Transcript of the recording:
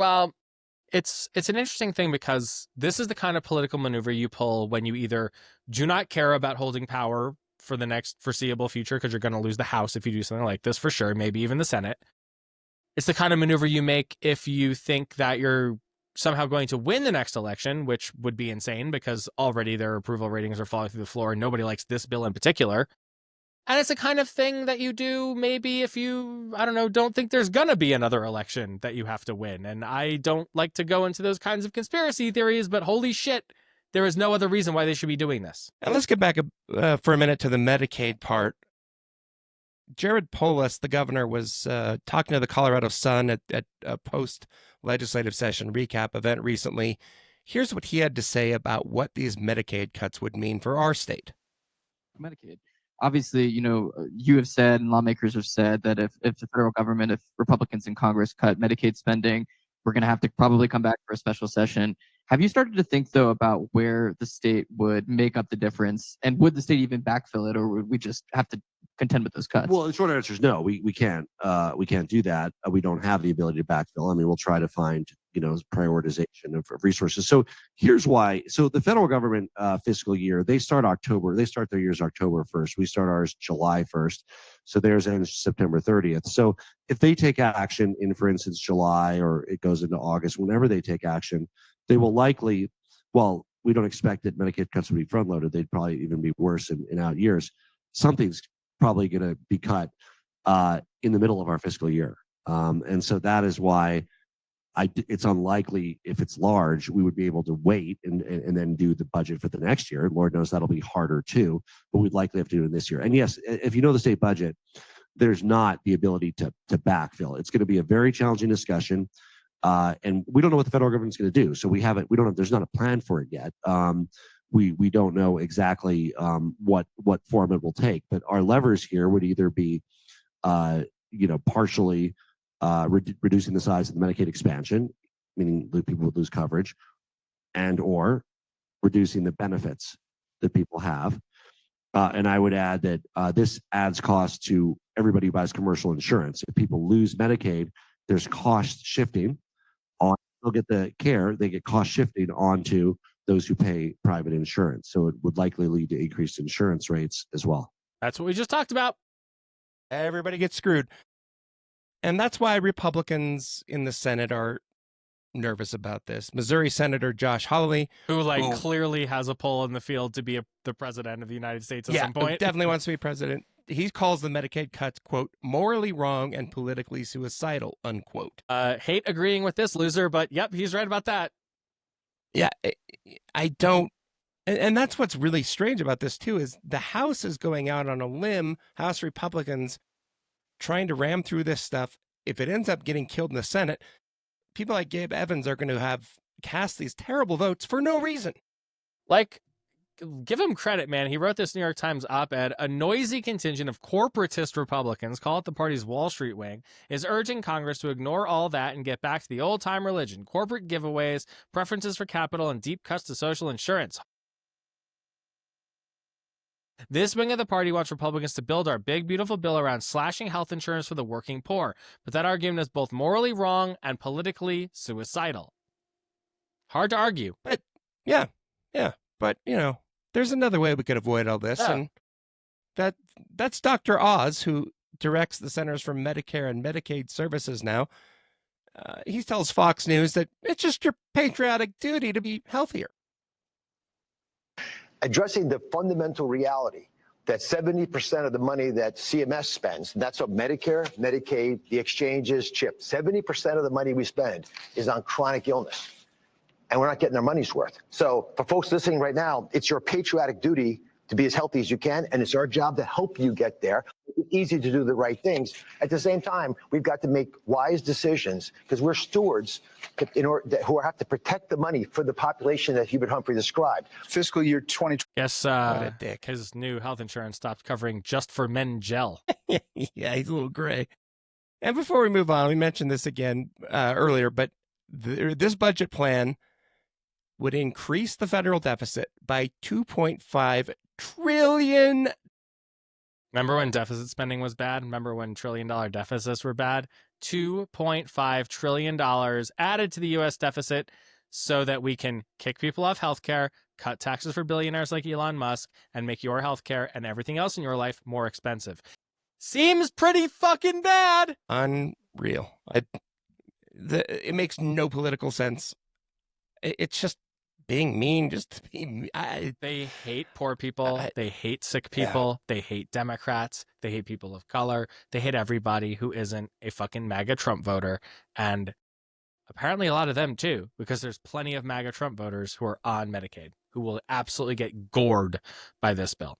Well, it's an interesting thing because this is the kind of political maneuver you pull when you either do not care about holding power for the next foreseeable future because you're going to lose the House if you do something like this, for sure, maybe even the Senate. It's the kind of maneuver you make if you think that you're somehow going to win the next election, which would be insane because already their approval ratings are falling through the floor and nobody likes this bill in particular. And it's the kind of thing that you do maybe if you, I don't know, don't think there's going to be another election that you have to win. And I don't like to go into those kinds of conspiracy theories, but holy shit, there is no other reason why they should be doing this. And let's get back for a minute to the Medicaid part. Jared Polis, the governor, was talking to the Colorado Sun at a post-legislative session recap event recently. Here's what he had to say about what these Medicaid cuts would mean for our state. Medicaid. Obviously, you have said and lawmakers have said that if the federal government, if Republicans in Congress cut Medicaid spending, we're going to have to probably come back for a special session. Have you started to think, though, about where the state would make up the difference? And would the state even backfill it, or would we just have to contend with those cuts? Well, the short answer is no. We can't. We can't do that. We don't have the ability to backfill. I mean, we'll try to find prioritization of resources. So here's why. So the federal government fiscal year, they start their years October 1st. We start ours July 1st. So theirs ends September 30th. So if they take action in, for instance, July, or it goes into August, whenever they take action, they will likely, well, we don't expect that Medicaid cuts would be front loaded. They'd probably even be worse in out years. Something's probably going to be cut in the middle of our fiscal year. And so that is why it's unlikely, if it's large, we would be able to wait and then do the budget for the next year. Lord knows that'll be harder too, but we'd likely have to do it this year. And yes, if you know the state budget, there's not the ability to backfill. It's going to be a very challenging discussion. And we don't know what the federal government's going to do. So there's not a plan for it yet. We don't know exactly what form it will take, but our levers here would either be, partially reducing the size of the Medicaid expansion, meaning that people would lose coverage, and or reducing the benefits that people have. And I would add that this adds cost to everybody who buys commercial insurance. If people lose Medicaid, there's cost shifting on. They'll get the care, they get cost shifting onto those who pay private insurance. So it would likely lead to increased insurance rates as well. That's what we just talked about. Everybody gets screwed. And that's why Republicans in the Senate are nervous about this. Missouri Senator Josh Hawley, who clearly has a pull in the field to be the president of the United States at some point. Definitely wants to be president. He calls the Medicaid cuts, quote, morally wrong and politically suicidal, unquote. Hate agreeing with this loser, but yep, he's right about that. Yeah, I don't. And that's what's really strange about this, too, is the House is going out on a limb, House Republicans trying to ram through this stuff. If it ends up getting killed in the Senate, people like Gabe Evans are going to have cast these terrible votes for no reason. Like, give him credit, man. He wrote this New York Times op-ed. A noisy contingent of corporatist Republicans, call it the party's Wall Street wing, is urging Congress to ignore all that and get back to the old-time religion, corporate giveaways, preferences for capital, and deep cuts to social insurance. This wing of the party wants Republicans to build our big, beautiful bill around slashing health insurance for the working poor, but that argument is both morally wrong and politically suicidal. Hard to argue. But, yeah. But, there's another way we could avoid all this, and that's Dr. Oz, who directs the Centers for Medicare and Medicaid Services now. He tells Fox News that it's just your patriotic duty to be healthier. Addressing the fundamental reality that 70% of the money that CMS spends, and that's what Medicare, Medicaid, the exchanges, CHIP, 70% of the money we spend is on chronic illness. And we're not getting our money's worth. So for folks listening right now, it's your patriotic duty to be as healthy as you can, and it's our job to help you get there. It's easy to do the right things. At the same time, we've got to make wise decisions because we're stewards who have to protect the money for the population that Hubert Humphrey described. Fiscal year 2020. Guess his new health insurance stopped covering just for men gel. Yeah, he's a little gray. And before we move on, we mentioned this again earlier, but this budget plan would increase the federal deficit by $2.5 trillion. Remember when deficit spending was bad? Remember when $1 trillion deficits were bad? $2.5 trillion added to the US deficit so that we can kick people off healthcare, cut taxes for billionaires like Elon Musk, and make your healthcare and everything else in your life more expensive. Seems pretty fucking bad. Unreal. It makes no political sense. It's just being mean. Just to be. They hate poor people. They hate sick people. They hate Democrats. They hate people of color. They hate everybody who isn't a fucking MAGA Trump voter. And apparently a lot of them too, because there's plenty of MAGA Trump voters who are on Medicaid who will absolutely get gored by this bill.